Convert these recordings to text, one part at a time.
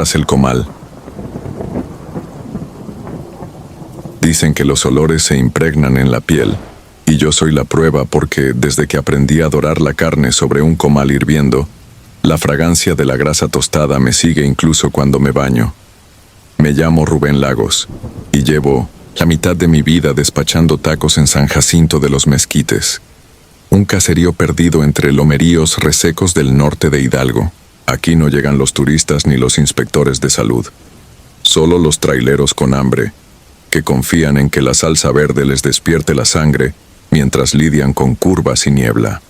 tras el comal. Dicen que los olores se impregnan en la piel, y yo soy la prueba porque desde que aprendí a dorar la carne sobre un comal hirviendo, la fragancia de la grasa tostada me sigue incluso cuando me baño. Me llamo Rubén Lagos, y llevo la mitad de mi vida despachando tacos en San Jacinto de los Mezquites, un caserío perdido entre lomeríos resecos del norte de Hidalgo. Aquí no llegan los turistas ni los inspectores de salud, solo los traileros con hambre, que confían en que la salsa verde les despierte la sangre mientras lidian con curvas y niebla.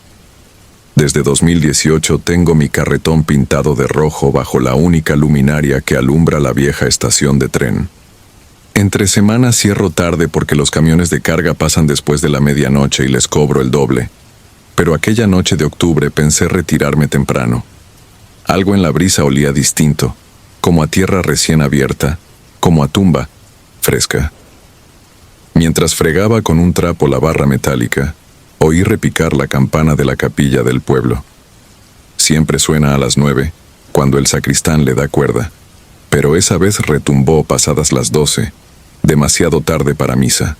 Desde 2018 tengo mi carretón pintado de rojo bajo la única luminaria que alumbra la vieja estación de tren. Entre semanas cierro tarde porque los camiones de carga pasan después de la medianoche y les cobro el doble. Pero aquella noche de octubre pensé retirarme temprano. Algo en la brisa olía distinto, como a tierra recién abierta, como a tumba fresca. Mientras fregaba con un trapo la barra metálica, oí repicar la campana de la capilla del pueblo. Siempre suena a las 9, cuando el sacristán le da cuerda, pero esa vez retumbó pasadas las 12, demasiado tarde para misa.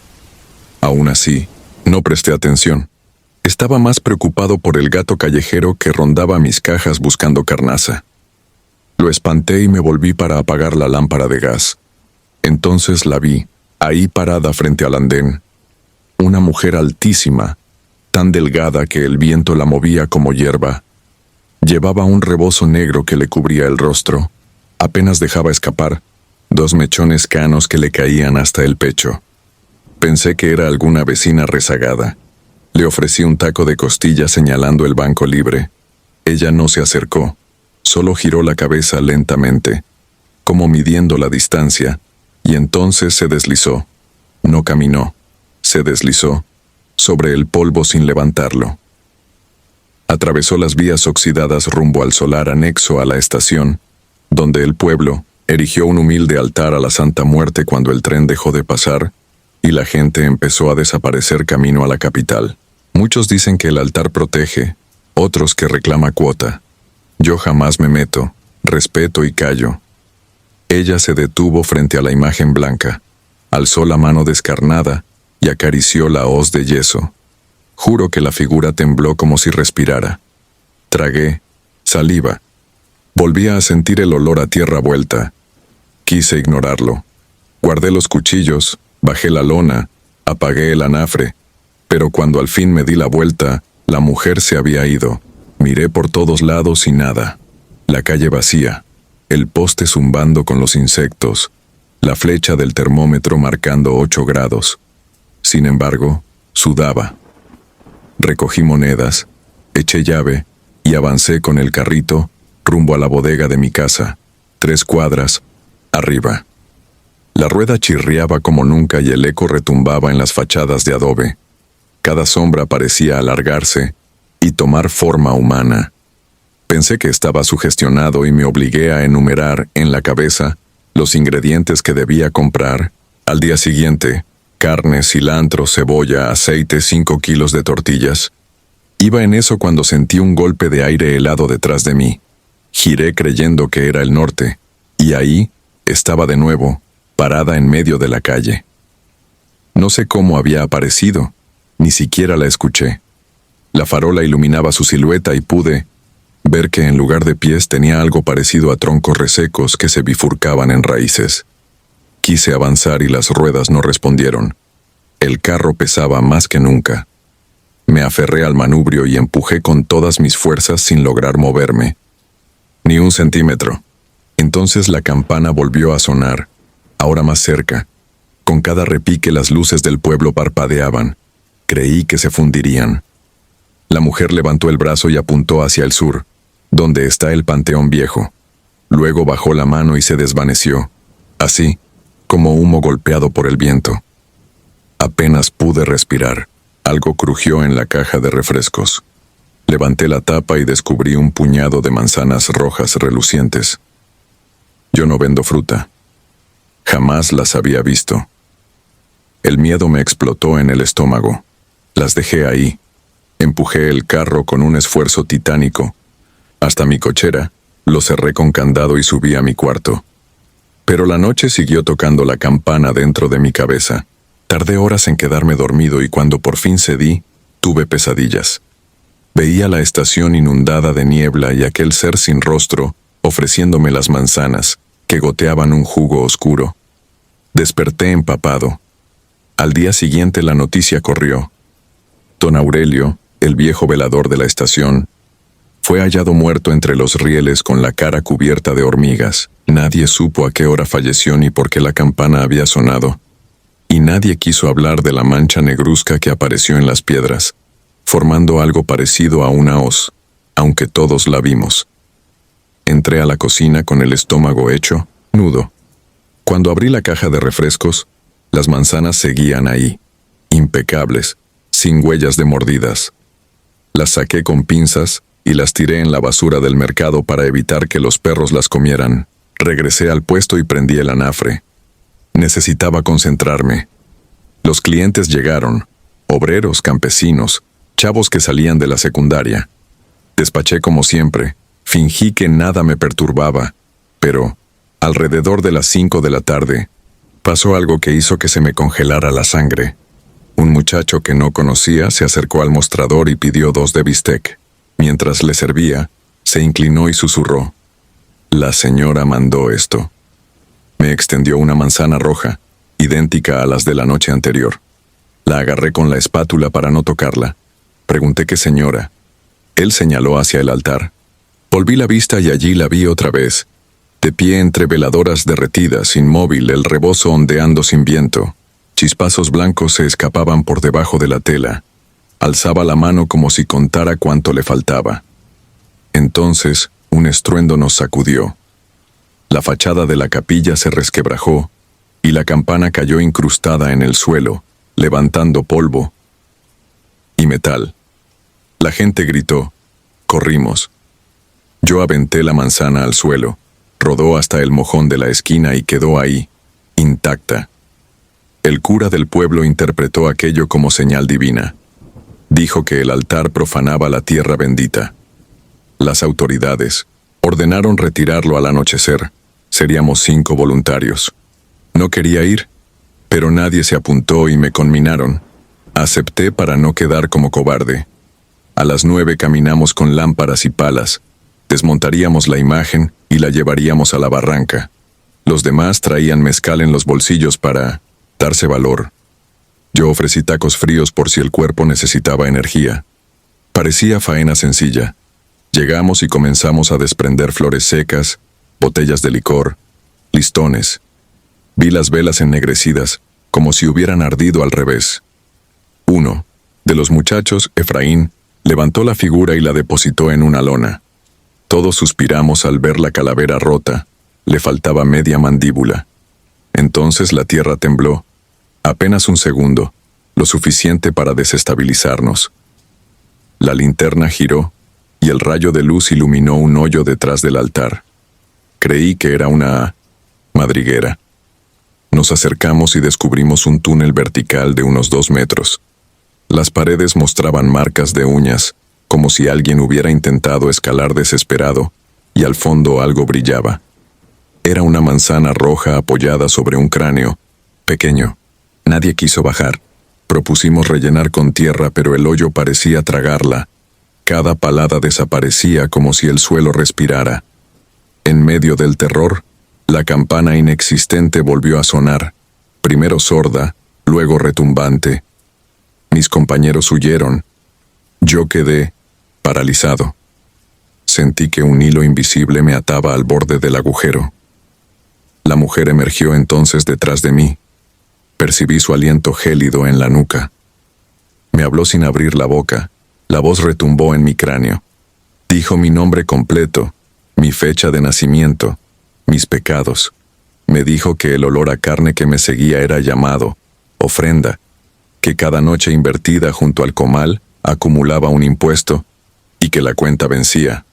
Aún así, no presté atención. Estaba más preocupado por el gato callejero que rondaba mis cajas buscando carnaza. Lo espanté y me volví para apagar la lámpara de gas. Entonces la vi, ahí parada frente al andén. Una mujer altísima, tan delgada que el viento la movía como hierba. Llevaba un rebozo negro que le cubría el rostro. Apenas dejaba escapar 2 mechones canos que le caían hasta el pecho. Pensé que era alguna vecina rezagada. Le ofrecí un taco de costilla señalando el banco libre. Ella no se acercó, solo giró la cabeza lentamente, como midiendo la distancia, y entonces se deslizó. No caminó, se deslizó, sobre el polvo sin levantarlo. Atravesó las vías oxidadas rumbo al solar anexo a la estación, donde el pueblo erigió un humilde altar a la Santa Muerte cuando el tren dejó de pasar, y la gente empezó a desaparecer camino a la capital. Muchos dicen que el altar protege, otros que reclama cuota. Yo jamás me meto, respeto y callo. Ella se detuvo frente a la imagen blanca, alzó la mano descarnada y acarició la hoz de yeso. Juro que la figura tembló como si respirara. Tragué saliva. Volvía a sentir el olor a tierra vuelta. Quise ignorarlo. Guardé los cuchillos, bajé la lona, apagué el anafre, pero cuando al fin me di la vuelta, la mujer se había ido. Miré por todos lados y nada. La calle vacía, el poste zumbando con los insectos, la flecha del termómetro marcando 8 grados. Sin embargo, sudaba. Recogí monedas, eché llave y avancé con el carrito rumbo a la bodega de mi casa, 3 cuadras arriba. La rueda chirriaba como nunca y el eco retumbaba en las fachadas de adobe. Cada sombra parecía alargarse y tomar forma humana. Pensé que estaba sugestionado y me obligué a enumerar en la cabeza los ingredientes que debía comprar. Al día siguiente, carne, cilantro, cebolla, aceite, 5 kilos de tortillas. Iba en eso cuando sentí un golpe de aire helado detrás de mí. Giré creyendo que era el norte, y ahí estaba de nuevo, parada en medio de la calle. No sé cómo había aparecido, ni siquiera la escuché. La farola iluminaba su silueta y pude ver que en lugar de pies tenía algo parecido a troncos resecos que se bifurcaban en raíces. Quise avanzar y las ruedas no respondieron. El carro pesaba más que nunca. Me aferré al manubrio y empujé con todas mis fuerzas sin lograr moverme. Ni un centímetro. Entonces la campana volvió a sonar, ahora más cerca. Con cada repique las luces del pueblo parpadeaban. Creí que se fundirían. La mujer levantó el brazo y apuntó hacia el sur, donde está el Panteón Viejo. Luego bajó la mano y se desvaneció, así como humo golpeado por el viento. Apenas pude respirar. Algo crujió en la caja de refrescos. Levanté la tapa y descubrí un puñado de manzanas rojas relucientes. Yo no vendo fruta. Jamás las había visto. El miedo me explotó en el estómago. Las dejé ahí. Empujé el carro con un esfuerzo titánico hasta mi cochera Lo cerré con candado y subí a mi cuarto. Pero la noche siguió tocando la campana dentro de mi cabeza. Tardé horas en quedarme dormido y cuando por fin cedí, tuve pesadillas. Veía la estación inundada de niebla y aquel ser sin rostro ofreciéndome las manzanas, que goteaban un jugo oscuro. Desperté empapado. Al día siguiente la noticia corrió. Don Aurelio, el viejo velador de la estación, fue hallado muerto entre los rieles con la cara cubierta de hormigas. Nadie supo a qué hora falleció ni por qué la campana había sonado. Y nadie quiso hablar de la mancha negruzca que apareció en las piedras, formando algo parecido a una hoz, aunque todos la vimos. Entré a la cocina con el estómago hecho nudo. Cuando abrí la caja de refrescos, las manzanas seguían ahí, impecables, sin huellas de mordidas. Las saqué con pinzas y las tiré en la basura del mercado para evitar que los perros las comieran. Regresé al puesto y prendí el anafre. Necesitaba concentrarme. Los clientes llegaron, obreros, campesinos, chavos que salían de la secundaria. Despaché como siempre, fingí que nada me perturbaba, pero, alrededor de las 5 de la tarde, pasó algo que hizo que se me congelara la sangre. Un muchacho que no conocía se acercó al mostrador y pidió 2 de bistec. Mientras le servía, se inclinó y susurró: «La señora mandó esto». Me extendió una manzana roja, idéntica a las de la noche anterior. La agarré con la espátula para no tocarla. Pregunté qué señora. Él señaló hacia el altar. Volví la vista y allí la vi otra vez, de pie entre veladoras derretidas, inmóvil, el rebozo ondeando sin viento. Chispazos blancos se escapaban por debajo de la tela. Alzaba la mano como si contara cuánto le faltaba. Entonces, un estruendo nos sacudió. La fachada de la capilla se resquebrajó y la campana cayó incrustada en el suelo, levantando polvo y metal. La gente gritó. Corrimos. Yo aventé la manzana al suelo, rodó hasta el mojón de la esquina y quedó ahí, intacta. El cura del pueblo interpretó aquello como señal divina. Dijo que el altar profanaba la tierra bendita. Las autoridades ordenaron retirarlo al anochecer. Seríamos 5 voluntarios. No quería ir, pero nadie se apuntó y me conminaron. Acepté para no quedar como cobarde. A las 9 caminamos con lámparas y palas. Desmontaríamos la imagen y la llevaríamos a la barranca. Los demás traían mezcal en los bolsillos para darse valor. Yo ofrecí tacos fríos por si el cuerpo necesitaba energía. Parecía faena sencilla. Llegamos y comenzamos a desprender flores secas, botellas de licor, listones. Vi las velas ennegrecidas, como si hubieran ardido al revés. Uno de los muchachos, Efraín, levantó la figura y la depositó en una lona. Todos suspiramos al ver la calavera rota. Le faltaba media mandíbula. Entonces la tierra tembló. Apenas un segundo, lo suficiente para desestabilizarnos. La linterna giró, y el rayo de luz iluminó un hoyo detrás del altar. Creí que era una madriguera. Nos acercamos y descubrimos un túnel vertical de unos 2 metros. Las paredes mostraban marcas de uñas, como si alguien hubiera intentado escalar desesperado, y al fondo algo brillaba. Era una manzana roja apoyada sobre un cráneo, pequeño. Nadie quiso bajar. Propusimos rellenar con tierra, pero el hoyo parecía tragarla. Cada palada desaparecía como si el suelo respirara. En medio del terror, la campana inexistente volvió a sonar, primero sorda, luego retumbante. Mis compañeros huyeron. Yo quedé paralizado. Sentí que un hilo invisible me ataba al borde del agujero. La mujer emergió entonces detrás de mí. Percibí su aliento gélido en la nuca. Me habló sin abrir la boca. La voz retumbó en mi cráneo. Dijo mi nombre completo, mi fecha de nacimiento, mis pecados. Me dijo que el olor a carne que me seguía era llamado ofrenda, que cada noche invertida junto al comal acumulaba un impuesto y que la cuenta vencía.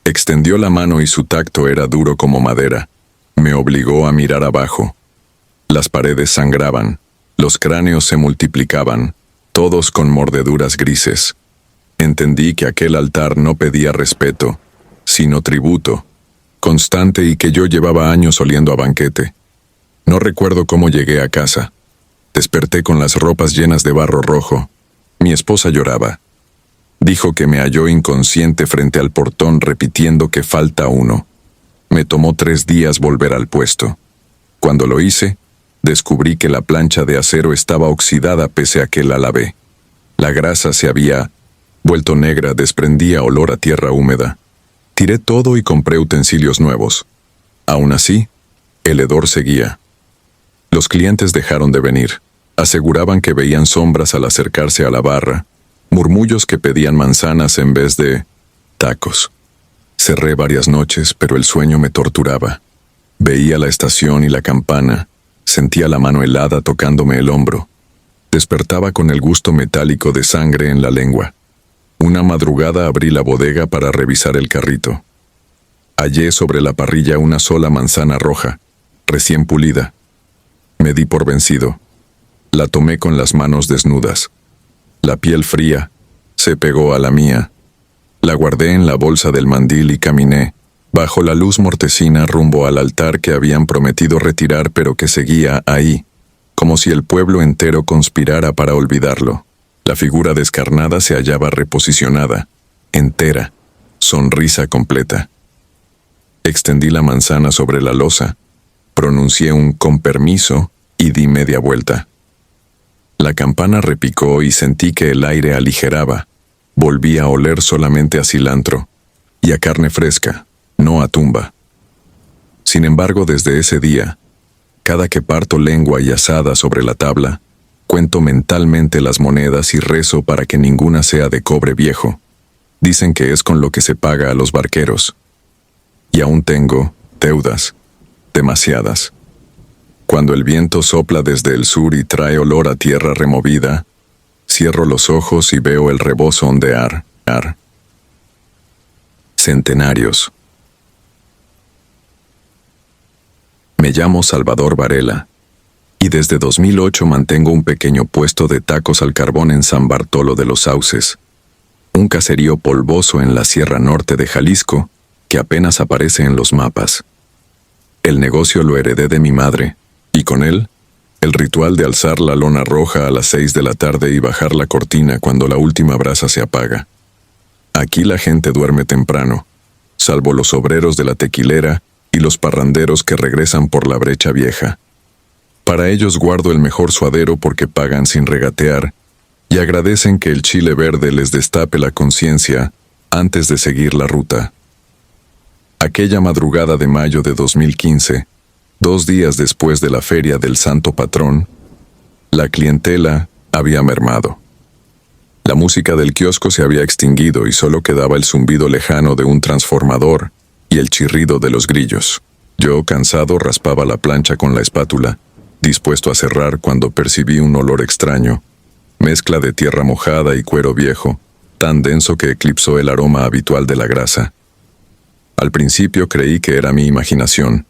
Extendió la mano y su tacto era duro como madera. Me obligó a mirar abajo. Las paredes sangraban, los cráneos se multiplicaban, todos con mordeduras grises. Entendí que aquel altar no pedía respeto, sino tributo, constante y que yo llevaba años oliendo a banquete. No recuerdo cómo llegué a casa. Desperté con las ropas llenas de barro rojo. Mi esposa lloraba. Dijo que me halló inconsciente frente al portón repitiendo que falta uno. Me tomó 3 días volver al puesto. Cuando lo hice, descubrí que la plancha de acero estaba oxidada pese a que la lavé. La grasa se había vuelto negra, desprendía olor a tierra húmeda. Tiré todo y compré utensilios nuevos. Aún así, el hedor seguía. Los clientes dejaron de venir. Aseguraban que veían sombras al acercarse a la barra, murmullos que pedían manzanas en vez de tacos. Cerré varias noches, pero el sueño me torturaba. Veía la estación y la campana, sentía la mano helada tocándome el hombro. Despertaba con el gusto metálico de sangre en la lengua. Una madrugada abrí la bodega para revisar el carrito. Hallé sobre la parrilla una sola manzana roja, recién pulida. Me di por vencido. La tomé con las manos desnudas. La piel fría se pegó a la mía. La guardé en la bolsa del mandil y caminé, bajo la luz mortecina, rumbo al altar que habían prometido retirar pero que seguía ahí, como si el pueblo entero conspirara para olvidarlo. La figura descarnada se hallaba reposicionada, entera, sonrisa completa. Extendí la manzana sobre la losa, pronuncié un con permiso y di media vuelta. La campana repicó y sentí que el aire aligeraba. Volví a oler solamente a cilantro y a carne fresca, no a tumba. Sin embargo, desde ese día, cada que parto lengua y asada sobre la tabla, cuento mentalmente las monedas y rezo para que ninguna sea de cobre viejo. Dicen que es con lo que se paga a los barqueros. Y aún tengo deudas, demasiadas. Cuando el viento sopla desde el sur y trae olor a tierra removida, cierro los ojos y veo el rebozo ondear. Centenarios. Me llamo Salvador Varela, y desde 2008 mantengo un pequeño puesto de tacos al carbón en San Bartolo de los Sauces, un caserío polvoso en la Sierra Norte de Jalisco que apenas aparece en los mapas. El negocio lo heredé de mi madre, y con él, el ritual de alzar la lona roja a las 6 de la tarde y bajar la cortina cuando la última brasa se apaga. Aquí la gente duerme temprano, salvo los obreros de la tequilera y los parranderos que regresan por la brecha vieja. Para ellos guardo el mejor suadero porque pagan sin regatear y agradecen que el chile verde les destape la conciencia antes de seguir la ruta. Aquella madrugada de mayo de 2015, 2 días después de la feria del Santo Patrón, la clientela había mermado. La música del kiosco se había extinguido y solo quedaba el zumbido lejano de un transformador y el chirrido de los grillos. Yo, cansado, raspaba la plancha con la espátula, dispuesto a cerrar cuando percibí un olor extraño, mezcla de tierra mojada y cuero viejo, tan denso que eclipsó el aroma habitual de la grasa. Al principio creí que era mi imaginación.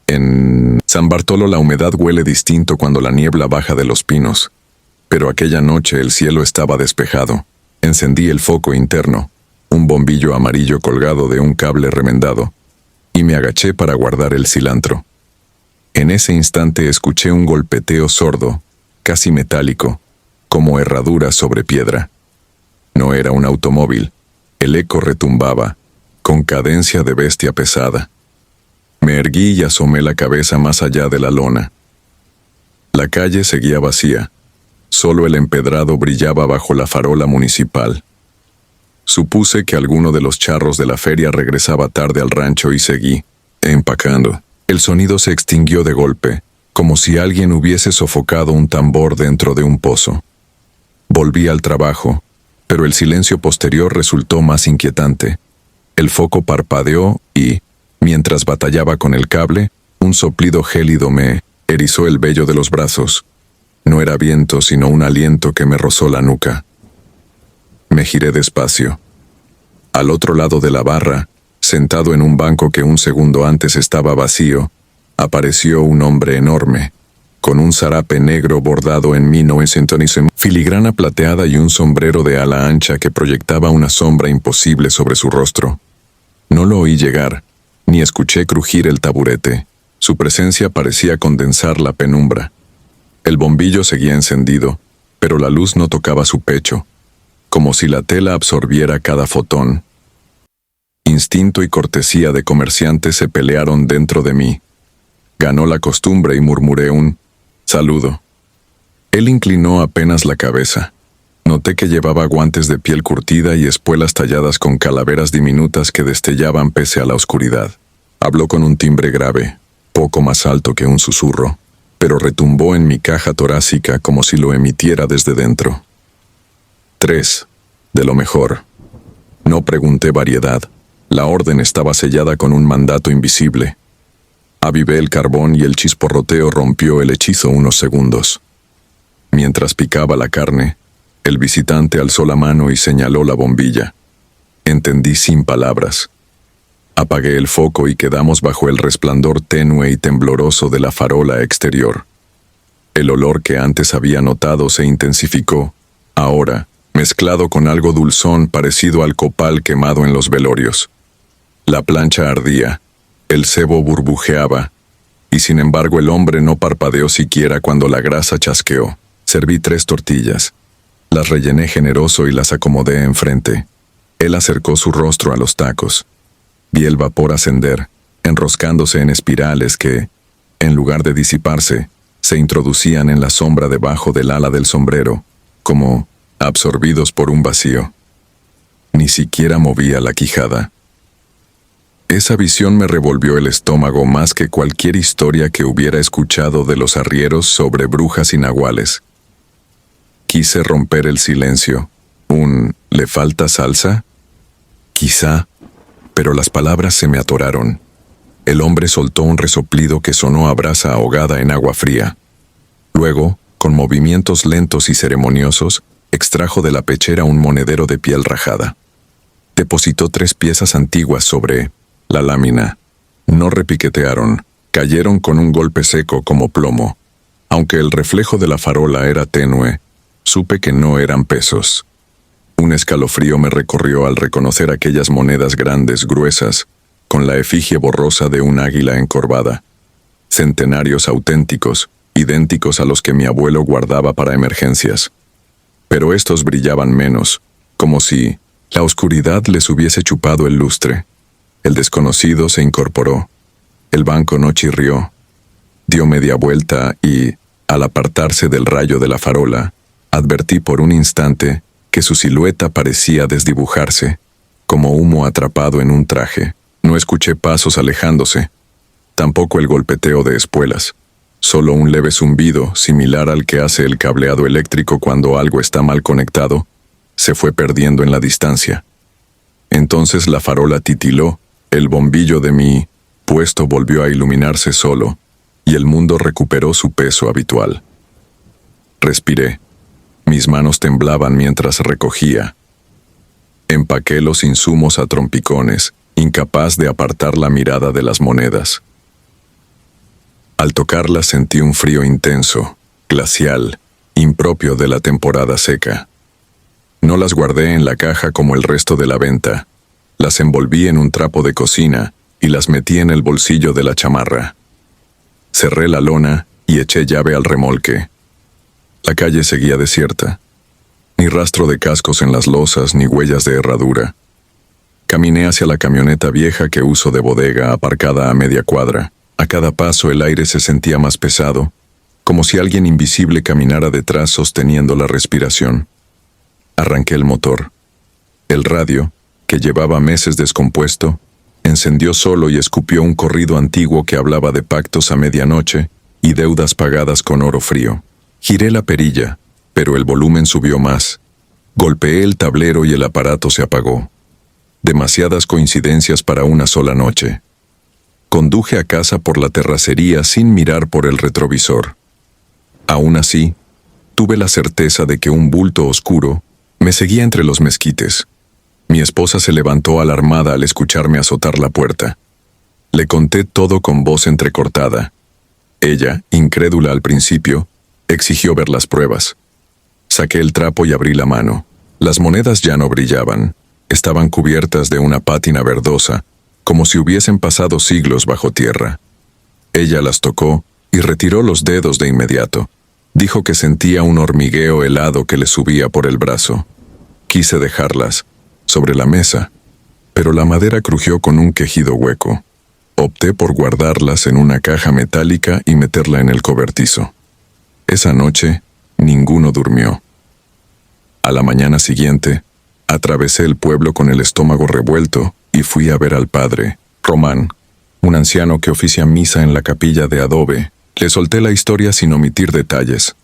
En San Bartolo la humedad huele distinto cuando la niebla baja de los pinos, pero aquella noche el cielo estaba despejado. Encendí el foco interno, un bombillo amarillo colgado de un cable remendado, y me agaché para guardar el cilantro. En ese instante escuché un golpeteo sordo, casi metálico, como herradura sobre piedra. No era un automóvil, el eco retumbaba, con cadencia de bestia pesada. Me erguí y asomé la cabeza más allá de la lona. La calle seguía vacía, solo el empedrado brillaba bajo la farola municipal. Supuse que alguno de los charros de la feria regresaba tarde al rancho y seguí, empacando. El sonido se extinguió de golpe, como si alguien hubiese sofocado un tambor dentro de un pozo. Volví al trabajo, pero el silencio posterior resultó más inquietante. El foco parpadeó y, mientras batallaba con el cable, un soplido gélido me erizó el vello de los brazos. No era viento, sino un aliento que me rozó la nuca. Me giré despacio. Al otro lado de la barra, sentado en un banco que un segundo antes estaba vacío, apareció un hombre enorme, con un zarape negro bordado en 1900, filigrana plateada y un sombrero de ala ancha que proyectaba una sombra imposible sobre su rostro. No lo oí llegar, ni escuché crujir el taburete. Su presencia parecía condensar la penumbra. El bombillo seguía encendido, pero la luz no tocaba su pecho, como si la tela absorbiera cada fotón. Instinto y cortesía de comerciante se pelearon dentro de mí. Ganó la costumbre y murmuré un saludo. Él inclinó apenas la cabeza. Noté que llevaba guantes de piel curtida y espuelas talladas con calaveras diminutas que destellaban pese a la oscuridad. Habló con un timbre grave, poco más alto que un susurro, pero retumbó en mi caja torácica como si lo emitiera desde dentro. 3. De lo mejor. No pregunté variedad. La orden estaba sellada con un mandato invisible. Avivé el carbón y el chisporroteo rompió el hechizo unos segundos. Mientras picaba la carne, el visitante alzó la mano y señaló la bombilla. Entendí sin palabras. Apagué el foco y quedamos bajo el resplandor tenue y tembloroso de la farola exterior. El olor que antes había notado se intensificó, ahora, mezclado con algo dulzón parecido al copal quemado en los velorios. La plancha ardía, el sebo burbujeaba, y sin embargo el hombre no parpadeó siquiera cuando la grasa chasqueó. Serví 3 tortillas. Las rellené generoso y las acomodé enfrente. Él acercó su rostro a los tacos. Vi el vapor ascender, enroscándose en espirales que, en lugar de disiparse, se introducían en la sombra debajo del ala del sombrero, como absorbidos por un vacío. Ni siquiera movía la quijada. Esa visión me revolvió el estómago más que cualquier historia que hubiera escuchado de los arrieros sobre brujas y nahuales. Quise romper el silencio. ¿Le falta salsa? Quizá, pero las palabras se me atoraron. El hombre soltó un resoplido que sonó a brasa ahogada en agua fría. Luego, con movimientos lentos y ceremoniosos, extrajo de la pechera un monedero de piel rajada. Depositó 3 piezas antiguas sobre la lámina. No repiquetearon, cayeron con un golpe seco como plomo. Aunque el reflejo de la farola era tenue, supe que no eran pesos. Un escalofrío me recorrió al reconocer aquellas monedas grandes, gruesas, con la efigie borrosa de un águila encorvada. Centenarios auténticos, idénticos a los que mi abuelo guardaba para emergencias. Pero estos brillaban menos, como si la oscuridad les hubiese chupado el lustre. El desconocido se incorporó. El banco no chirrió. Dio media vuelta y, al apartarse del rayo de la farola, advertí por un instante que su silueta parecía desdibujarse, como humo atrapado en un traje. No escuché pasos alejándose, tampoco el golpeteo de espuelas, solo un leve zumbido, similar al que hace el cableado eléctrico cuando algo está mal conectado, se fue perdiendo en la distancia. Entonces la farola titiló, el bombillo de mi puesto volvió a iluminarse solo, y el mundo recuperó su peso habitual. Respiré. Mis manos temblaban mientras recogía. Empaqué los insumos a trompicones, incapaz de apartar la mirada de las monedas. Al tocarlas sentí un frío intenso, glacial, impropio de la temporada seca. No las guardé en la caja como el resto de la venta. Las envolví en un trapo de cocina y las metí en el bolsillo de la chamarra. Cerré la lona y eché llave al remolque. La calle seguía desierta. Ni rastro de cascos en las losas ni huellas de herradura. Caminé hacia la camioneta vieja que uso de bodega aparcada a media cuadra. A cada paso el aire se sentía más pesado, como si alguien invisible caminara detrás sosteniendo la respiración. Arranqué el motor. El radio, que llevaba meses descompuesto, encendió solo y escupió un corrido antiguo que hablaba de pactos a medianoche y deudas pagadas con oro frío. Giré la perilla, pero el volumen subió más. Golpeé el tablero y el aparato se apagó. Demasiadas coincidencias para una sola noche. Conduje a casa por la terracería sin mirar por el retrovisor. Aún así, tuve la certeza de que un bulto oscuro me seguía entre los mezquites. Mi esposa se levantó alarmada al escucharme azotar la puerta. Le conté todo con voz entrecortada. Ella, incrédula al principio, exigió ver las pruebas. Saqué el trapo y abrí la mano. Las monedas ya no brillaban. Estaban cubiertas de una pátina verdosa, como si hubiesen pasado siglos bajo tierra. Ella las tocó y retiró los dedos de inmediato. Dijo que sentía un hormigueo helado que le subía por el brazo. Quise dejarlas sobre la mesa, pero la madera crujió con un quejido hueco. Opté por guardarlas en una caja metálica y meterla en el cobertizo. Esa noche, ninguno durmió. A la mañana siguiente, atravesé el pueblo con el estómago revuelto y fui a ver al padre, Román, un anciano que oficia misa en la capilla de adobe. Le solté la historia sin omitir detalles.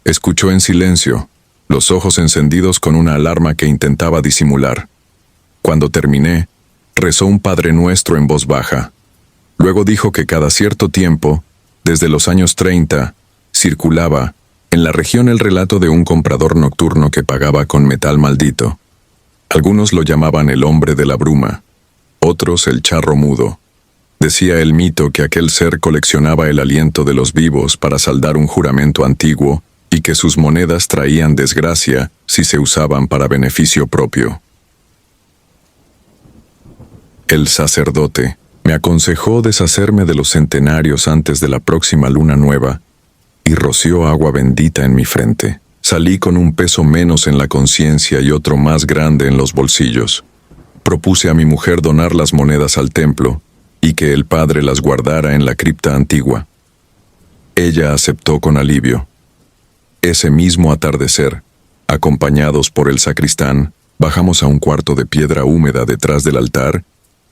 Escuchó en silencio, los ojos encendidos con una alarma que intentaba disimular. Cuando terminé, rezó un Padre Nuestro en voz baja. Luego dijo que cada cierto tiempo, desde los años 30, circulaba en la región el relato de un comprador nocturno que pagaba con metal maldito. Algunos lo llamaban el hombre de la bruma, otros el charro mudo. Decía el mito que aquel ser coleccionaba el aliento de los vivos para saldar un juramento antiguo y que sus monedas traían desgracia si se usaban para beneficio propio. El sacerdote me aconsejó deshacerme de los centenarios antes de la próxima luna nueva y roció agua bendita en mi frente. Salí con un peso menos en la conciencia y otro más grande en los bolsillos. Propuse a mi mujer donar las monedas al templo y que el padre las guardara en la cripta antigua. Ella aceptó con alivio. Ese mismo atardecer, acompañados por el sacristán, bajamos a un cuarto de piedra húmeda detrás del altar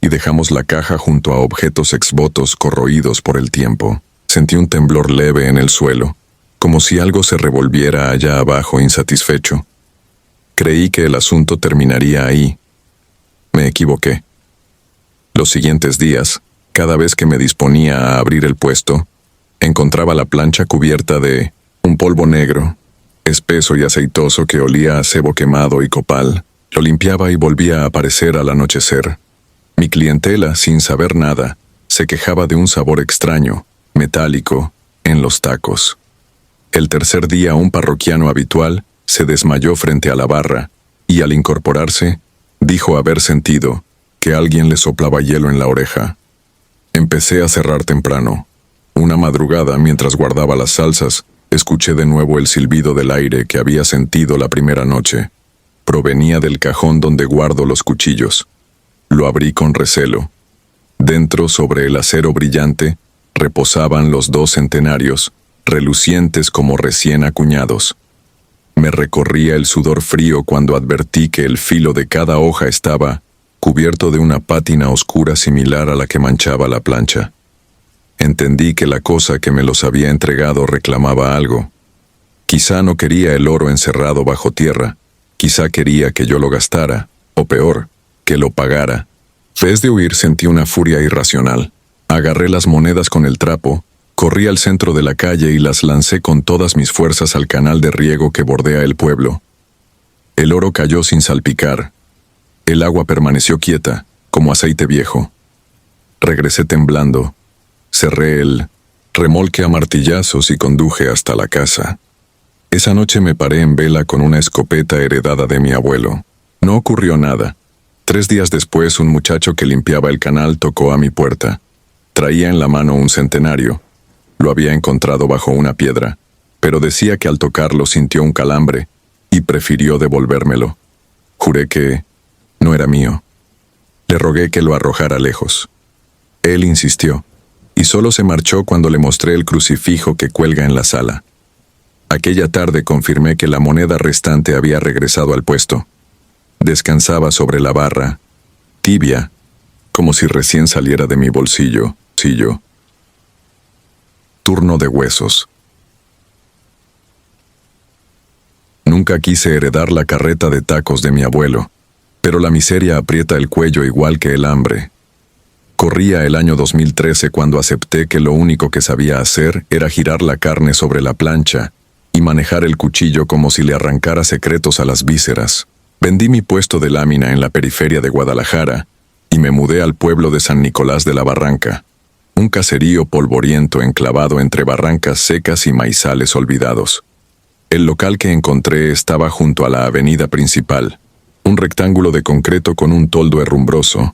y dejamos la caja junto a objetos exvotos corroídos por el tiempo. Sentí un temblor leve en el suelo, como si algo se revolviera allá abajo insatisfecho. Creí que el asunto terminaría ahí. Me equivoqué. Los siguientes días, cada vez que me disponía a abrir el puesto, encontraba la plancha cubierta de un polvo negro, espeso y aceitoso que olía a cebo quemado y copal. Lo limpiaba y volvía a aparecer al anochecer. Mi clientela, sin saber nada, se quejaba de un sabor extraño, metálico, en los tacos. El tercer día un parroquiano habitual se desmayó frente a la barra y al incorporarse, dijo haber sentido que alguien le soplaba hielo en la oreja. Empecé a cerrar temprano. Una madrugada, mientras guardaba las salsas, escuché de nuevo el silbido del aire que había sentido la primera noche. Provenía del cajón donde guardo los cuchillos. Lo abrí con recelo. Dentro, sobre el acero brillante, reposaban los 2 centenarios, relucientes como recién acuñados. Me recorría el sudor frío cuando advertí que el filo de cada hoja estaba cubierto de una pátina oscura similar a la que manchaba la plancha. Entendí que la cosa que me los había entregado reclamaba algo. Quizá no quería el oro encerrado bajo tierra, quizá quería que yo lo gastara, o peor, que lo pagara. En vez de huir sentí una furia irracional. Agarré las monedas con el trapo, corrí al centro de la calle y las lancé con todas mis fuerzas al canal de riego que bordea el pueblo. El oro cayó sin salpicar. El agua permaneció quieta, como aceite viejo. Regresé temblando. Cerré el remolque a martillazos y conduje hasta la casa. Esa noche me paré en vela con una escopeta heredada de mi abuelo. No ocurrió nada. 3 días después, un muchacho que limpiaba el canal tocó a mi puerta. Traía en la mano un centenario. Lo había encontrado bajo una piedra, pero decía que al tocarlo sintió un calambre y prefirió devolvérmelo. Juré que no era mío. Le rogué que lo arrojara lejos. Él insistió, y solo se marchó cuando le mostré el crucifijo que cuelga en la sala. Aquella tarde confirmé que la moneda restante había regresado al puesto. Descansaba sobre la barra, tibia, como si recién saliera de mi bolsillo. Turno de huesos. Nunca quise heredar la carreta de tacos de mi abuelo, pero la miseria aprieta el cuello igual que el hambre. Corría el año 2013 cuando acepté que lo único que sabía hacer era girar la carne sobre la plancha y manejar el cuchillo como si le arrancara secretos a las vísceras. Vendí mi puesto de lámina en la periferia de Guadalajara y me mudé al pueblo de San Nicolás de la Barranca, un caserío polvoriento enclavado entre barrancas secas y maizales olvidados. El local que encontré estaba junto a la avenida principal, un rectángulo de concreto con un toldo herrumbroso.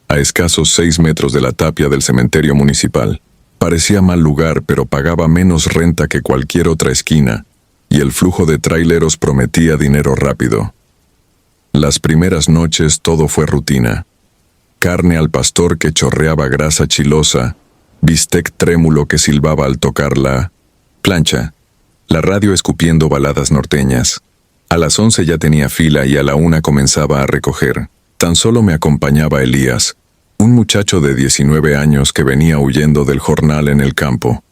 a escasos 6 metros de la tapia del cementerio municipal. Parecía mal lugar, pero pagaba menos renta que cualquier otra esquina, y el flujo de tráileros prometía dinero rápido. Las primeras noches todo fue rutina. Carne al pastor que chorreaba grasa chilosa, bistec trémulo que silbaba al tocar la plancha, la radio escupiendo baladas norteñas. A las 11 ya tenía fila y a la 1 comenzaba a recoger. Tan solo me acompañaba Elías, un muchacho de 19 años que venía huyendo del jornal en el campo.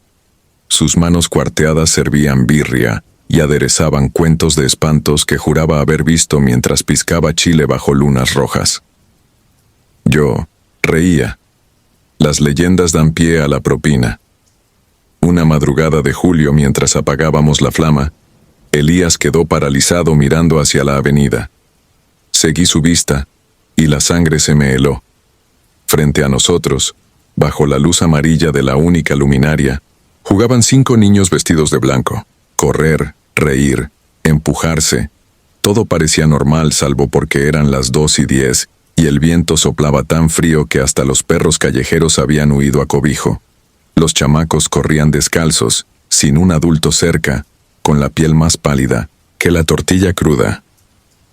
Sus manos cuarteadas servían birria y aderezaban cuentos de espantos que juraba haber visto mientras piscaba chile bajo lunas rojas. Yo reía. Las leyendas dan pie a la propina. Una madrugada de julio, mientras apagábamos la flama, Elías quedó paralizado mirando hacia la avenida. Seguí su vista, y la sangre se me heló. Frente a nosotros, bajo la luz amarilla de la única luminaria, jugaban 5 niños vestidos de blanco. Correr, reír, empujarse, todo parecía normal salvo porque eran las 2:10 y el viento soplaba tan frío que hasta los perros callejeros habían huido a cobijo. Los chamacos corrían descalzos, sin un adulto cerca, con la piel más pálida que la tortilla cruda.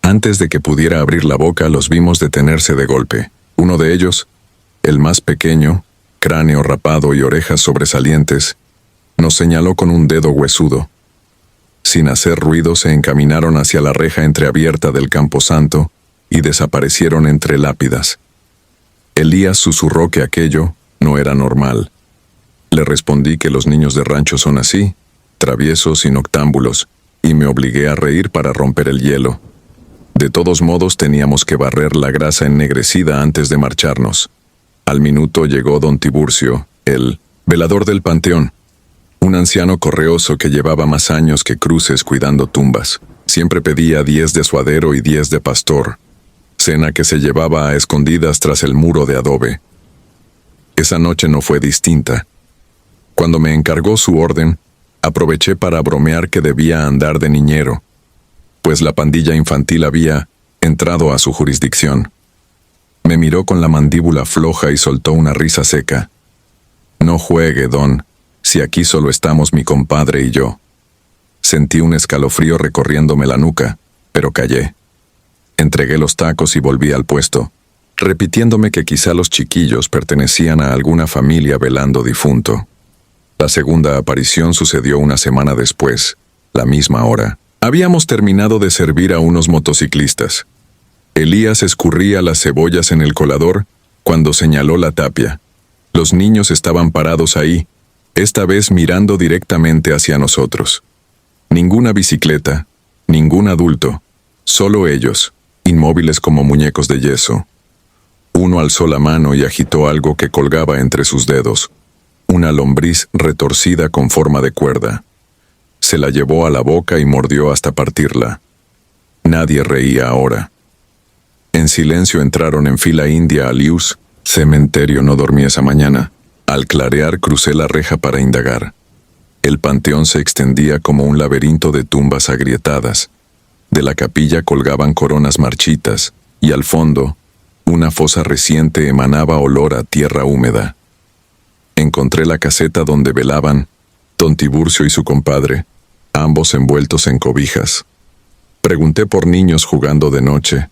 Antes de que pudiera abrir la boca, los vimos detenerse de golpe. Uno de ellos, el más pequeño, cráneo rapado y orejas sobresalientes, nos señaló con un dedo huesudo. Sin hacer ruido se encaminaron hacia la reja entreabierta del camposanto y desaparecieron entre lápidas. Elías susurró que aquello no era normal. Le respondí que los niños de rancho son así, traviesos y noctámbulos, y me obligué a reír para romper el hielo. De todos modos teníamos que barrer la grasa ennegrecida antes de marcharnos. Al minuto llegó don Tiburcio, el velador del panteón, un anciano correoso que llevaba más años que cruces cuidando tumbas. Siempre pedía 10 de suadero y 10 de pastor, cena que se llevaba a escondidas tras el muro de adobe. Esa noche no fue distinta. Cuando me encargó su orden, aproveché para bromear que debía andar de niñero, pues la pandilla infantil había entrado a su jurisdicción. Me miró con la mandíbula floja y soltó una risa seca. No juegue, don, si aquí solo estamos mi compadre y yo. Sentí un escalofrío recorriéndome la nuca, pero callé. Entregué los tacos y volví al puesto, repitiéndome que quizá los chiquillos pertenecían a alguna familia velando difunto. La segunda aparición sucedió una semana después, la misma hora. Habíamos terminado de servir a unos motociclistas. Elías escurría las cebollas en el colador cuando señaló la tapia. Los niños estaban parados ahí, esta vez mirando directamente hacia nosotros. Ninguna bicicleta, ningún adulto, solo ellos, inmóviles como muñecos de yeso. Uno alzó la mano y agitó algo que colgaba entre sus dedos, una lombriz retorcida con forma de cuerda. Se la llevó a la boca y mordió hasta partirla. Nadie reía ahora. En silencio entraron en fila india a Lius. Cementerio no dormí esa mañana. Al clarear crucé la reja para indagar. El panteón se extendía como un laberinto de tumbas agrietadas. De la capilla colgaban coronas marchitas, y al fondo, una fosa reciente emanaba olor a tierra húmeda. Encontré la caseta donde velaban don Tiburcio y su compadre, ambos envueltos en cobijas. Pregunté por niños jugando de noche.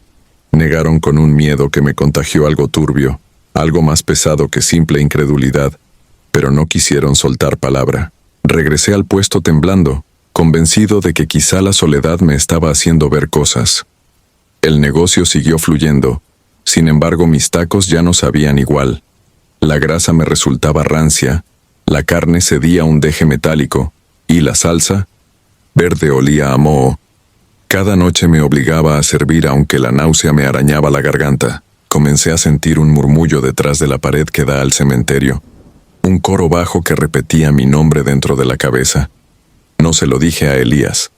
Negaron con un miedo que me contagió algo turbio, algo más pesado que simple incredulidad, pero no quisieron soltar palabra. Regresé al puesto temblando, convencido de que quizá la soledad me estaba haciendo ver cosas. El negocio siguió fluyendo, sin embargo mis tacos ya no sabían igual. La grasa me resultaba rancia, la carne cedía un deje metálico, y la salsa, verde, olía a moho. Cada noche me obligaba a servir aunque la náusea me arañaba la garganta. Comencé a sentir un murmullo detrás de la pared que da al cementerio, un coro bajo que repetía mi nombre dentro de la cabeza. No se lo dije a Elías.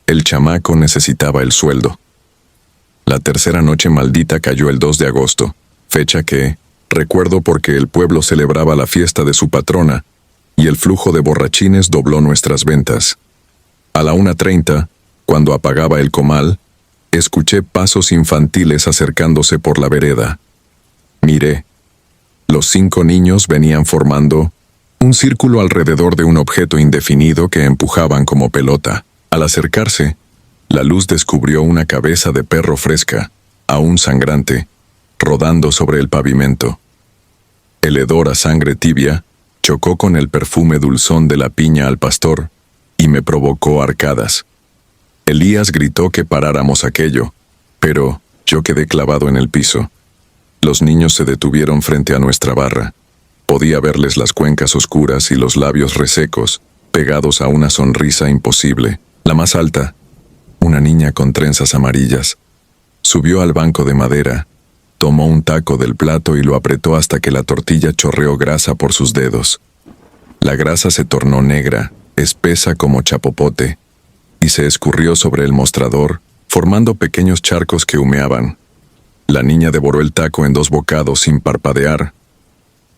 El chamaco necesitaba el sueldo. La tercera noche maldita cayó el 2 de agosto, fecha que recuerdo porque el pueblo celebraba la fiesta de su patrona, y el flujo de borrachines dobló nuestras ventas. A la 1:30, cuando apagaba el comal, escuché pasos infantiles acercándose por la vereda. Miré. Los 5 niños venían formando un círculo alrededor de un objeto indefinido que empujaban como pelota. Al acercarse, la luz descubrió una cabeza de perro fresca, aún sangrante, rodando sobre el pavimento. El hedor a sangre tibia chocó con el perfume dulzón de la piña al pastor y me provocó arcadas. Elías gritó que paráramos aquello, pero yo quedé clavado en el piso. Los niños se detuvieron frente a nuestra barra. Podía verles las cuencas oscuras y los labios resecos, pegados a una sonrisa imposible. La más alta, una niña con trenzas amarillas, subió al banco de madera, tomó un taco del plato y lo apretó hasta que la tortilla chorreó grasa por sus dedos. La grasa se tornó negra, espesa como chapopote, y se escurrió sobre el mostrador, formando pequeños charcos que humeaban. La niña devoró el taco en 2 bocados sin parpadear.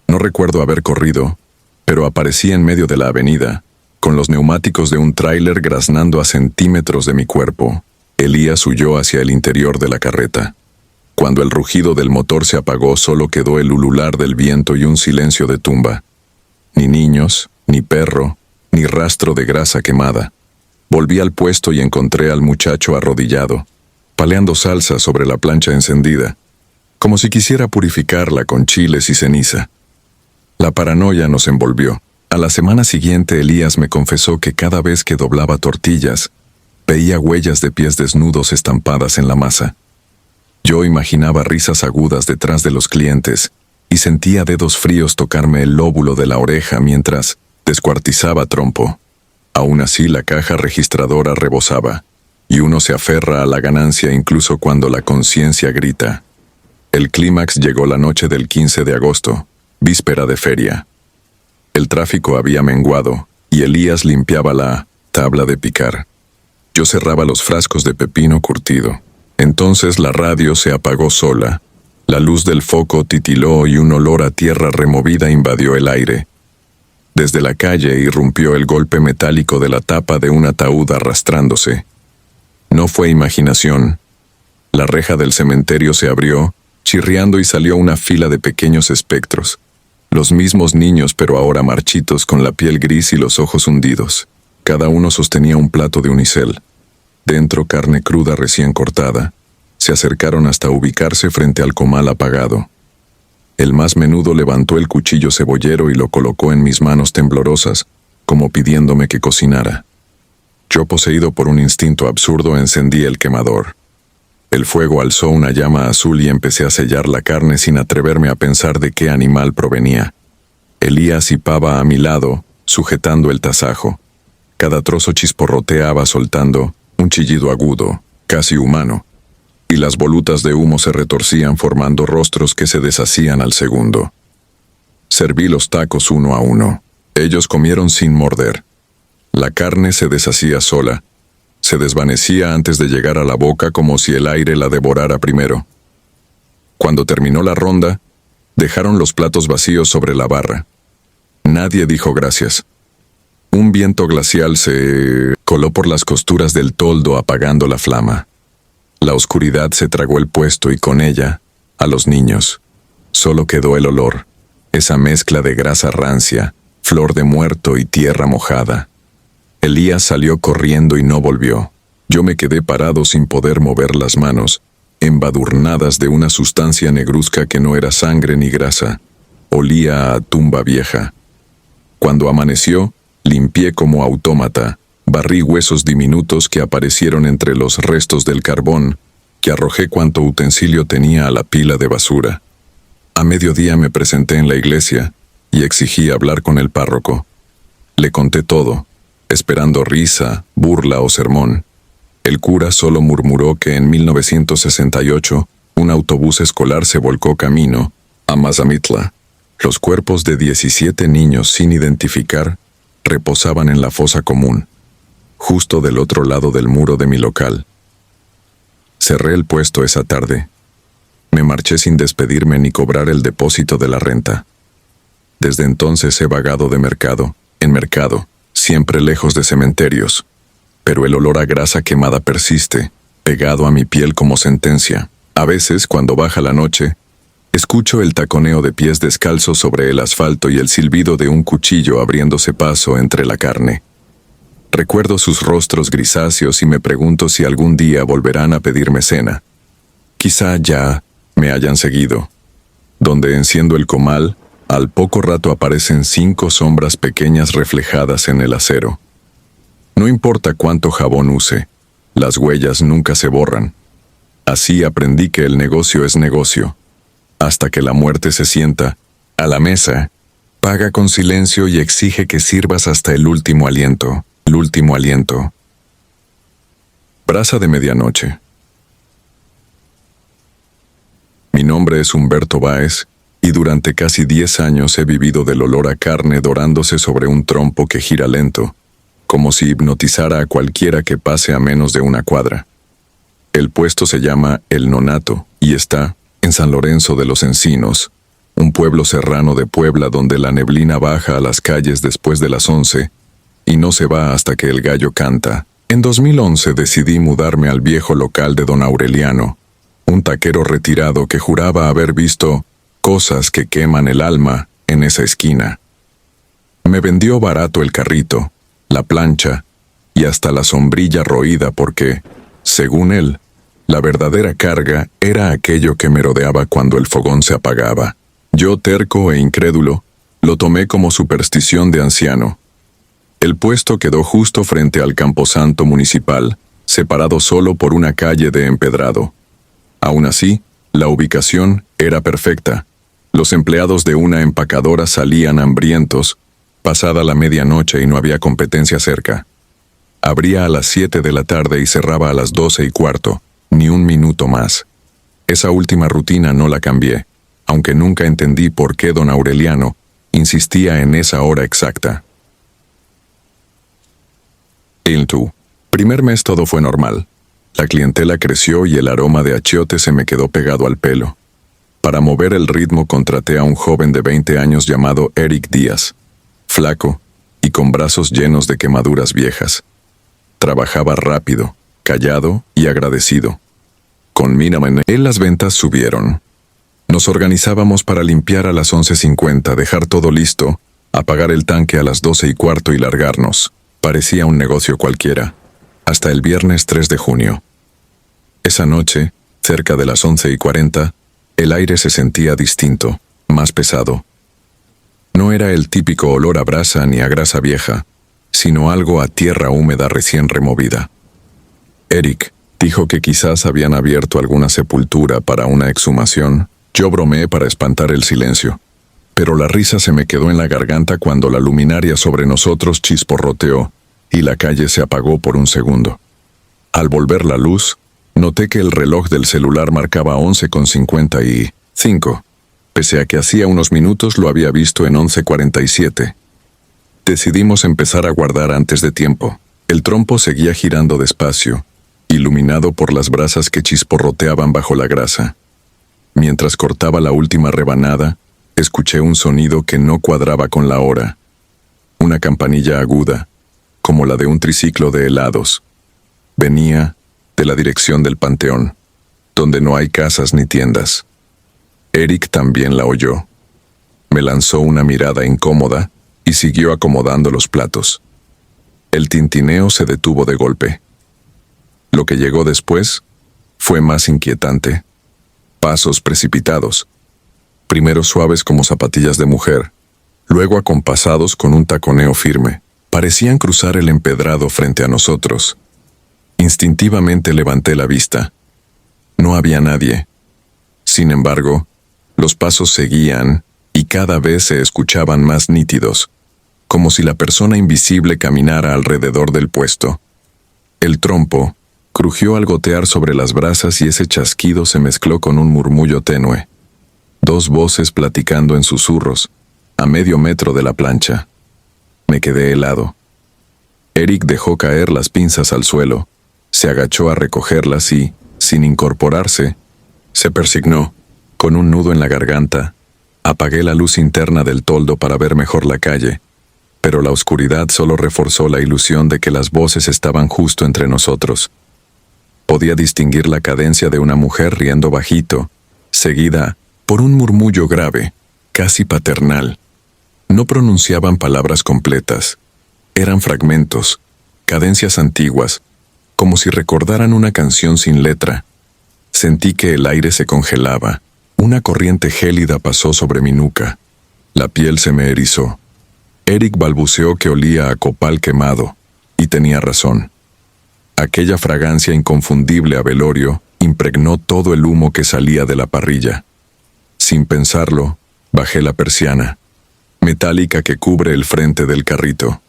No recuerdo haber corrido, pero aparecí en medio de la avenida, con los neumáticos de un tráiler graznando a centímetros de mi cuerpo. Elías huyó hacia el interior de la carreta. Cuando el rugido del motor se apagó, solo quedó el ulular del viento y un silencio de tumba. Ni niños, ni perro, ni rastro de grasa quemada. Volví al puesto y encontré al muchacho arrodillado, paleando salsa sobre la plancha encendida, como si quisiera purificarla con chiles y ceniza. La paranoia nos envolvió. A la semana siguiente Elías me confesó que cada vez que doblaba tortillas, veía huellas de pies desnudos estampadas en la masa. Yo imaginaba risas agudas detrás de los clientes y sentía dedos fríos tocarme el lóbulo de la oreja mientras descuartizaba trompo. Aún así la caja registradora rebosaba, y uno se aferra a la ganancia incluso cuando la conciencia grita. El clímax llegó la noche del 15 de agosto, víspera de feria. El tráfico había menguado, y Elías limpiaba la tabla de picar. Yo cerraba los frascos de pepino curtido. Entonces la radio se apagó sola. La luz del foco titiló y un olor a tierra removida invadió el aire. Desde la calle irrumpió el golpe metálico de la tapa de un ataúd arrastrándose. No fue imaginación. La reja del cementerio se abrió, chirriando, y salió una fila de pequeños espectros. Los mismos niños, pero ahora marchitos, con la piel gris y los ojos hundidos. Cada uno sostenía un plato de unicel. Dentro, carne cruda recién cortada. Se acercaron hasta ubicarse frente al comal apagado. El más menudo levantó el cuchillo cebollero y lo colocó en mis manos temblorosas, como pidiéndome que cocinara. Yo, poseído por un instinto absurdo, encendí el quemador. El fuego alzó una llama azul y empecé a sellar la carne sin atreverme a pensar de qué animal provenía. Elías hipaba a mi lado, sujetando el tasajo. Cada trozo chisporroteaba soltando un chillido agudo, casi humano, y las volutas de humo se retorcían formando rostros que se deshacían al segundo. Serví los tacos uno a uno. Ellos comieron sin morder. La carne se deshacía sola. Se desvanecía antes de llegar a la boca como si el aire la devorara primero. Cuando terminó la ronda, dejaron los platos vacíos sobre la barra. Nadie dijo gracias. Un viento glacial se coló por las costuras del toldo apagando la flama. La oscuridad se tragó el puesto y con ella, a los niños. Solo quedó el olor, esa mezcla de grasa rancia, flor de muerto y tierra mojada. Elías salió corriendo y no volvió. Yo me quedé parado sin poder mover las manos, embadurnadas de una sustancia negruzca que no era sangre ni grasa. Olía a tumba vieja. Cuando amaneció, limpié como autómata, barrí huesos diminutos que aparecieron entre los restos del carbón, que arrojé cuanto utensilio tenía a la pila de basura. A mediodía me presenté en la iglesia y exigí hablar con el párroco. Le conté todo, esperando risa, burla o sermón. El cura solo murmuró que en 1968 un autobús escolar se volcó camino a Mazamitla. Los cuerpos de 17 niños sin identificar reposaban en la fosa común, justo del otro lado del muro de mi local. Cerré el puesto esa tarde. Me marché sin despedirme ni cobrar el depósito de la renta. Desde entonces he vagado de mercado en mercado, siempre lejos de cementerios, pero el olor a grasa quemada persiste, pegado a mi piel como sentencia. A veces, cuando baja la noche, Escucho el taconeo de pies descalzos sobre el asfalto y el silbido de un cuchillo abriéndose paso entre la carne. Recuerdo sus rostros grisáceos y me pregunto si algún día volverán a pedirme cena. Quizá ya me hayan seguido. Donde enciendo el comal, al poco rato aparecen 5 sombras pequeñas reflejadas en el acero. No importa cuánto jabón use, las huellas nunca se borran. Así aprendí que el negocio es negocio. Hasta que la muerte se sienta a la mesa, paga con silencio y exige que sirvas hasta el último aliento. El último aliento. Brasa de medianoche. Mi nombre es Humberto Báez, y durante casi 10 años he vivido del olor a carne dorándose sobre un trompo que gira lento, como si hipnotizara a cualquiera que pase a menos de una cuadra. El puesto se llama El Nonato y está en San Lorenzo de los Encinos, un pueblo serrano de Puebla donde la neblina baja a las calles después de las 11 y no se va hasta que el gallo canta. En 2011 decidí mudarme al viejo local de don Aureliano, un taquero retirado que juraba haber visto cosas que queman el alma en esa esquina. Me vendió barato el carrito, la plancha y hasta la sombrilla roída porque, según él, la verdadera carga era aquello que me rodeaba cuando el fogón se apagaba. Yo, terco e incrédulo, lo tomé como superstición de anciano. El puesto quedó justo frente al camposanto municipal, separado solo por una calle de empedrado. Aún así, la ubicación era perfecta. Los empleados de una empacadora salían hambrientos, pasada la medianoche y no había competencia cerca. Abría a las 7 de la tarde y cerraba a las 12:15, ni un minuto más. Esa última rutina no la cambié, aunque nunca entendí por qué don Aureliano insistía en esa hora exacta. El primer mes todo fue normal. La clientela creció y el aroma de achiote se me quedó pegado al pelo. Para mover el ritmo contraté a un joven de 20 años llamado Eric Díaz, flaco y con brazos llenos de quemaduras viejas. Trabajaba rápido, callado y agradecido. Con él las ventas subieron. Nos organizábamos para limpiar a las 11:50, dejar todo listo, apagar el tanque a las 12:15 y largarnos. Parecía un negocio cualquiera, hasta el viernes 3 de junio. Esa noche, cerca de las 11:40, el aire se sentía distinto, más pesado. No era el típico olor a brasa ni a grasa vieja, sino algo a tierra húmeda recién removida. Eric dijo que quizás habían abierto alguna sepultura para una exhumación. Yo bromeé para espantar el silencio, pero la risa se me quedó en la garganta cuando la luminaria sobre nosotros chisporroteó y la calle se apagó por un segundo. Al volver la luz, noté que el reloj del celular marcaba 11:55, pese a que hacía unos minutos lo había visto en 11:47. Decidimos empezar a guardar antes de tiempo. El trompo seguía girando despacio, iluminado por las brasas que chisporroteaban bajo la grasa. Mientras cortaba la última rebanada, escuché un sonido que no cuadraba con la hora. Una campanilla aguda, como la de un triciclo de helados. Venía de la dirección del Panteón, donde no hay casas ni tiendas. Eric también la oyó. Me lanzó una mirada incómoda y siguió acomodando los platos. El tintineo se detuvo de golpe. Lo que llegó después fue más inquietante. Pasos precipitados, primero suaves como zapatillas de mujer, luego acompasados con un taconeo firme. Parecían cruzar el empedrado frente a nosotros. Instintivamente levanté la vista. No había nadie. Sin embargo, los pasos seguían y cada vez se escuchaban más nítidos, como si la persona invisible caminara alrededor del puesto. El trompo crujió al gotear sobre las brasas y ese chasquido se mezcló con un murmullo tenue. 2 voces platicando en susurros, a medio metro de la plancha. Me quedé helado. Eric dejó caer las pinzas al suelo, se agachó a recogerlas y, sin incorporarse, se persignó, con un nudo en la garganta. Apagué la luz interna del toldo para ver mejor la calle, pero la oscuridad solo reforzó la ilusión de que las voces estaban justo entre nosotros. Podía distinguir la cadencia de una mujer riendo bajito, seguida por un murmullo grave, casi paternal. No pronunciaban palabras completas. Eran fragmentos, cadencias antiguas, como si recordaran una canción sin letra. Sentí que el aire se congelaba. Una corriente gélida pasó sobre mi nuca. La piel se me erizó. Eric balbuceó que olía a copal quemado, y tenía razón. Aquella fragancia inconfundible a velorio impregnó todo el humo que salía de la parrilla. Sin pensarlo, bajé la persiana, metálica que cubre el frente del carrito.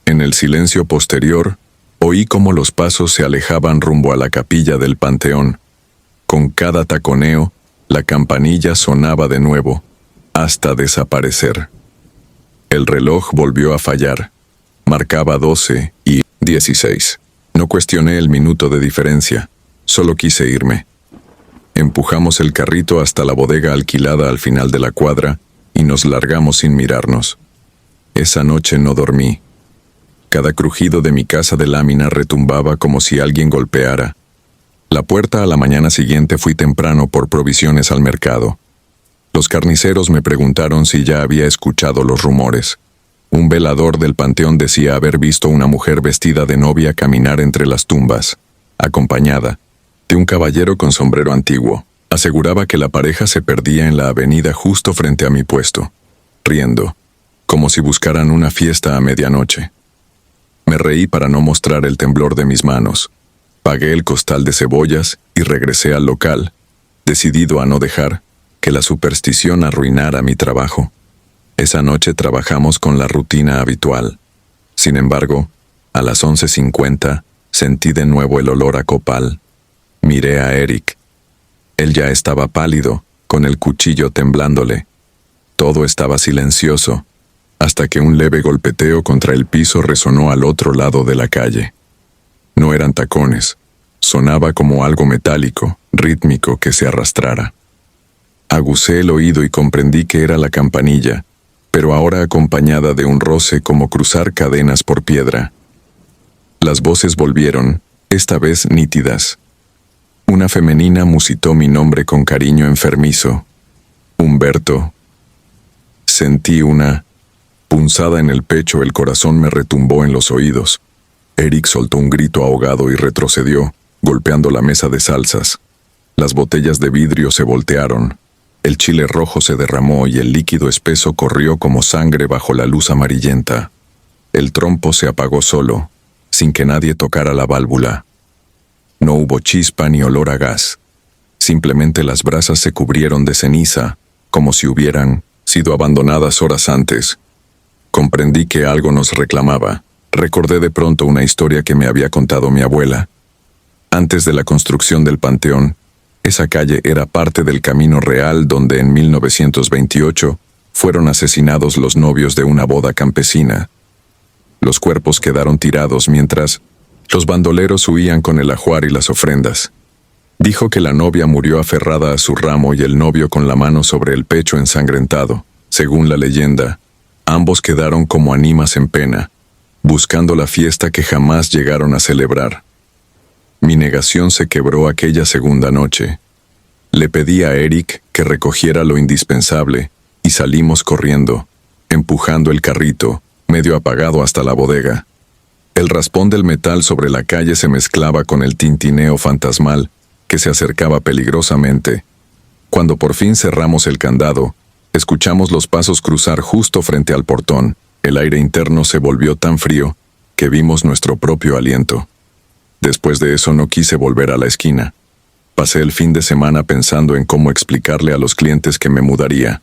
En el silencio posterior, oí cómo los pasos se alejaban rumbo a la capilla del panteón. Con cada taconeo, la campanilla sonaba de nuevo, hasta desaparecer. El reloj volvió a fallar. Marcaba 12 y 16. No cuestioné el minuto de diferencia, solo quise irme. Empujamos el carrito hasta la bodega alquilada al final de la cuadra y nos largamos sin mirarnos. Esa noche no dormí. Cada crujido de mi casa de lámina retumbaba como si alguien golpeara. La puerta a la mañana siguiente fui temprano por provisiones al mercado. Los carniceros me preguntaron si ya había escuchado los rumores. Un velador del panteón decía haber visto una mujer vestida de novia caminar entre las tumbas, acompañada de un caballero con sombrero antiguo. Aseguraba que la pareja se perdía en la avenida justo frente a mi puesto, riendo, como si buscaran una fiesta a medianoche. Me reí para no mostrar el temblor de mis manos. Pagué el costal de cebollas y regresé al local, decidido a no dejar que la superstición arruinara mi trabajo. Esa noche trabajamos con la rutina habitual. Sin embargo, a las 11:50 sentí de nuevo el olor a copal. Miré a Eric. Él ya estaba pálido, con el cuchillo temblándole. Todo estaba silencioso, hasta que un leve golpeteo contra el piso resonó al otro lado de la calle. No eran tacones, sonaba como algo metálico, rítmico que se arrastrara. Agucé el oído y comprendí que era la campanilla, pero ahora acompañada de un roce como cruzar cadenas por piedra. Las voces volvieron, esta vez nítidas. Una femenina musitó mi nombre con cariño enfermizo. Humberto. Sentí una punzada en el pecho, el corazón me retumbó en los oídos. Eric soltó un grito ahogado y retrocedió, golpeando la mesa de salsas. Las botellas de vidrio se voltearon. El chile rojo se derramó y el líquido espeso corrió como sangre bajo la luz amarillenta. El trompo se apagó solo, sin que nadie tocara la válvula. No hubo chispa ni olor a gas. Simplemente las brasas se cubrieron de ceniza, como si hubieran sido abandonadas horas antes. Comprendí que algo nos reclamaba. Recordé de pronto una historia que me había contado mi abuela. Antes de la construcción del panteón, esa calle era parte del Camino Real donde en 1928 fueron asesinados los novios de una boda campesina. Los cuerpos quedaron tirados mientras los bandoleros huían con el ajuar y las ofrendas. Dijo que la novia murió aferrada a su ramo y el novio con la mano sobre el pecho ensangrentado. Según la leyenda, ambos quedaron como ánimas en pena, buscando la fiesta que jamás llegaron a celebrar. Mi negación se quebró aquella segunda noche. Le pedí a Eric que recogiera lo indispensable y salimos corriendo, empujando el carrito, medio apagado hasta la bodega. El raspón del metal sobre la calle se mezclaba con el tintineo fantasmal que se acercaba peligrosamente. Cuando por fin cerramos el candado, escuchamos los pasos cruzar justo frente al portón. El aire interno se volvió tan frío que vimos nuestro propio aliento. Después de eso no quise volver a la esquina. Pasé el fin de semana pensando en cómo explicarle a los clientes que me mudaría.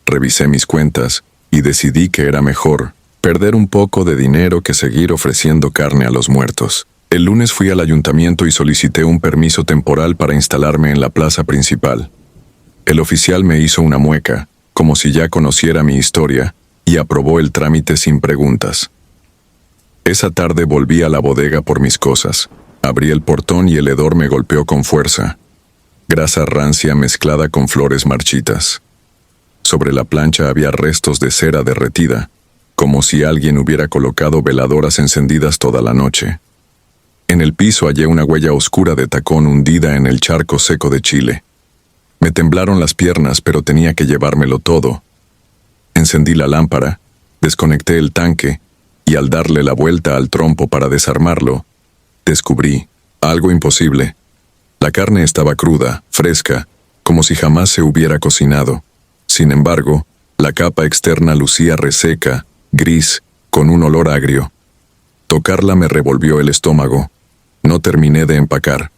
Revisé mis cuentas y decidí que era mejor perder un poco de dinero que seguir ofreciendo carne a los muertos. El lunes fui al ayuntamiento y solicité un permiso temporal para instalarme en la plaza principal. El oficial me hizo una mueca, como si ya conociera mi historia, y aprobó el trámite sin preguntas. Esa tarde volví a la bodega por mis cosas. Abrí el portón y el hedor me golpeó con fuerza. Grasa rancia mezclada con flores marchitas. Sobre la plancha había restos de cera derretida, como si alguien hubiera colocado veladoras encendidas toda la noche. En el piso hallé una huella oscura de tacón hundida en el charco seco de chile. Me temblaron las piernas, pero tenía que llevármelo todo. Encendí la lámpara, desconecté el tanque, y al darle la vuelta al trompo para desarmarlo, descubrí algo imposible. La carne estaba cruda, fresca, como si jamás se hubiera cocinado. Sin embargo, la capa externa lucía reseca, gris, con un olor agrio. Tocarla me revolvió el estómago. No terminé de empacar.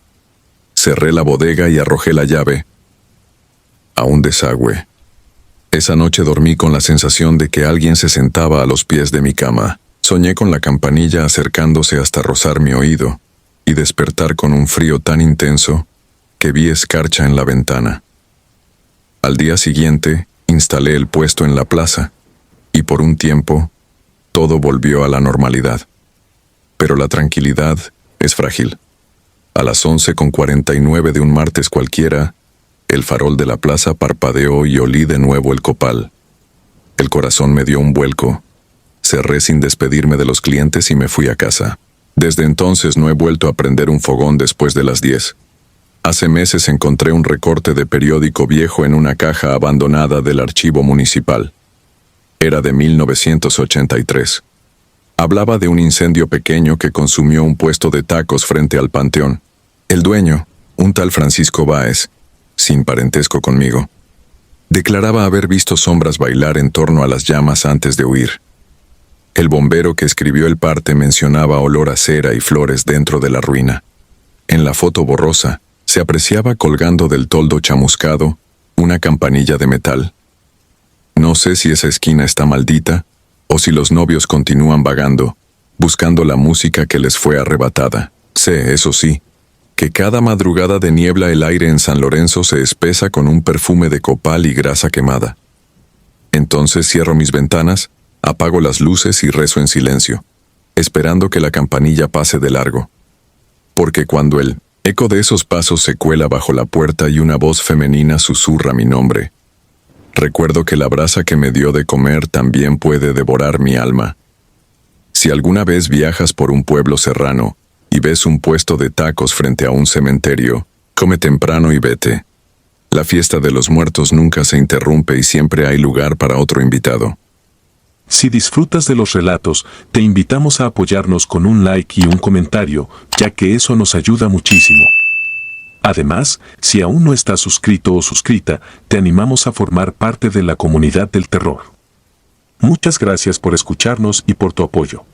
Cerré la bodega y arrojé la llave a un desagüe. Esa noche dormí con la sensación de que alguien se sentaba a los pies de mi cama. Soñé con la campanilla acercándose hasta rozar mi oído y despertar con un frío tan intenso que vi escarcha en la ventana. Al día siguiente, instalé el puesto en la plaza y por un tiempo, todo volvió a la normalidad. Pero la tranquilidad es frágil. A las 11:49 de un martes cualquiera, el farol de la plaza parpadeó y olí de nuevo el copal. El corazón me dio un vuelco. Cerré sin despedirme de los clientes y me fui a casa. Desde entonces no he vuelto a prender un fogón después de las 10. Hace meses encontré un recorte de periódico viejo en una caja abandonada del archivo municipal. Era de 1983. Hablaba de un incendio pequeño que consumió un puesto de tacos frente al panteón. El dueño, un tal Francisco Báez, sin parentesco conmigo, declaraba haber visto sombras bailar en torno a las llamas antes de huir. El bombero que escribió el parte mencionaba olor a cera y flores dentro de la ruina. En la foto borrosa, se apreciaba colgando del toldo chamuscado una campanilla de metal. No sé si esa esquina está maldita o si los novios continúan vagando, buscando la música que les fue arrebatada. Sé, eso sí, que cada madrugada de niebla el aire en San Lorenzo se espesa con un perfume de copal y grasa quemada. Entonces cierro mis ventanas, apago las luces y rezo en silencio, esperando que la campanilla pase de largo. Porque cuando el eco de esos pasos se cuela bajo la puerta y una voz femenina susurra mi nombre, recuerdo que la brasa que me dio de comer también puede devorar mi alma. Si alguna vez viajas por un pueblo serrano y ves un puesto de tacos frente a un cementerio, come temprano y vete. La fiesta de los muertos nunca se interrumpe y siempre hay lugar para otro invitado. Si disfrutas de los relatos, te invitamos a apoyarnos con un like y un comentario, ya que eso nos ayuda muchísimo. Además, si aún no estás suscrito o suscrita, te animamos a formar parte de la comunidad del terror. Muchas gracias por escucharnos y por tu apoyo.